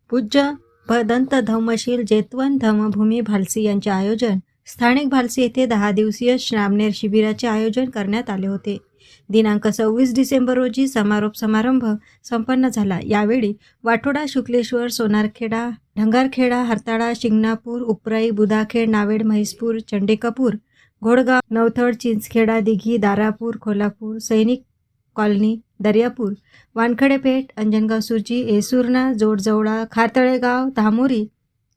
पूज्य भदंत धम्मशील जेतवन धम्मभूमी भालसी यांचे आयोजन स्थानिक भालसी येथे 10 दिवसीय श्रामणेर शिबिराचे आयोजन करण्यात आले होते. दिनांक 26 डिसेंबर रोजी समारोप समारंभ संपन्न झाला. यावेळी वाठोडा, शुक्लेश्वर, सोनारखेडा, ढंगारखेडा, हरताळा, शिंगणापूर, उपराई, बुधाखेड, नावेड, म्हैसपूर, चंडेकपूर, घोडगाव, नवथड, चिंचखेडा, दिघी, दारापूर, खोलापूर, सैनिक कॉलनी, दर्यापूर, वानखडेपेठ, अंजनगाव, सुरजी, एसूरना, जोडजवळा, खारतळेगाव, धामोरी,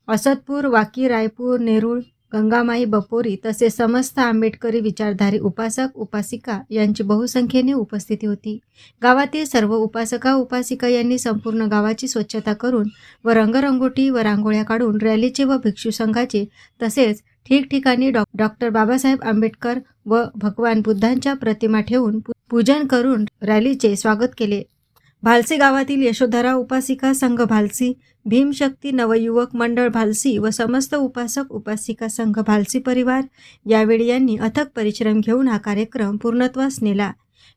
असदपूर, वाकी, रायपूर, नेरूळ, गंगामाई, बपोरी तसेच समस्त आंबेडकरी विचारधारी उपासक उपासिका यांची बहुसंख्येने उपस्थिती होती. गावातील सर्व उपासका उपासिका यांनी संपूर्ण गावाची स्वच्छता करून व रंगरंगोटी व रांगोळ्या काढून रॅलीचे व भिक्षू संघाचे तसेच ठिकठिकाणी डॉक्टर बाबासाहेब आंबेडकर व भगवान बुद्धांच्या प्रतिमा ठेवून पूजन करून रॅलीचे स्वागत केले. भालसी गावातील यशोधरा उपासिका संघ भालसी, भीमशक्ती नवयुवक मंडळ भालसी व समस्त उपासक उपासिका संघ भालसी परिवार यावेळी यांनी अथक परिश्रम घेऊन हा कार्यक्रम पूर्णत्वास नेला.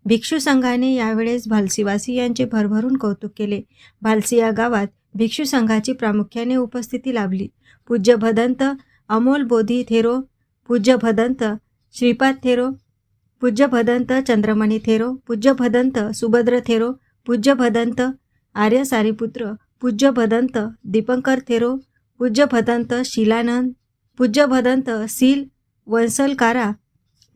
भिक्षू संघाने यावेळेस भालसीवासी यांचे भरभरून कौतुक केले. भालसी या गावात भिक्षू संघाची प्रामुख्याने उपस्थिती लाभली. पूज्य भदंत अमोल बोधी थेरो, पूज्य भदंत श्रीपाद थेरो, पूज्य भदंत चंद्रमणी थेरो, पूज्य भदंत सुभद्र थेरो, पूज्य भदंत आर्य सारीपुत्र, पूज्य भदंत दीपंकर थेरो, पूज्य भदंत शिलानंद, पूज्य भदंत सील वंसलकारा,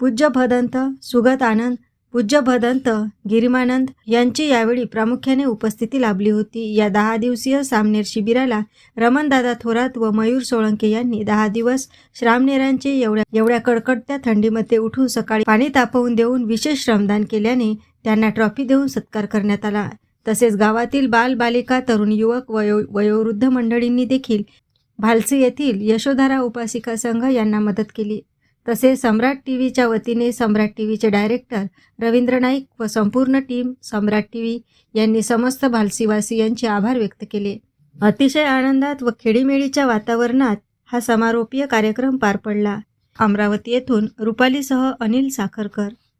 पूज्य भदंत सुगत आनंद, पूज्य भदंत गिरिमानंद यांची यावेळी प्रामुख्याने उपस्थिती लाभली होती. या 10 दिवसीय सामनेर शिबिराला रमणदादा थोरात व मयूर सोळंके यांनी 10 दिवस श्रामणेरांचे एवढ्या कडकडत्या थंडीमध्ये उठून सकाळी पाणी तापवून देऊन विशेष श्रमदान केल्याने त्यांना ट्रॉफी देऊन सत्कार करण्यात आला. तसेच गावातील बाल बालिका, तरुण युवक, वयोवृद्ध मंडळींनी देखील भालसी येथील यशोधरा उपासिका संघ यांना मदत केली. तसेच सम्राट टीव्हीच्या वतीने सम्राट टीव्हीचे डायरेक्टर रवींद्र नाईक व संपूर्ण टीम सम्राट टीव्ही यांनी समस्त भालसीवासी यांचे आभार व्यक्त केले. अतिशय आनंदात व खेडीमेळीच्या वातावरणात हा समारोपीय कार्यक्रम पार पडला. अमरावती येथून रुपालीसह अनिल साखरकर.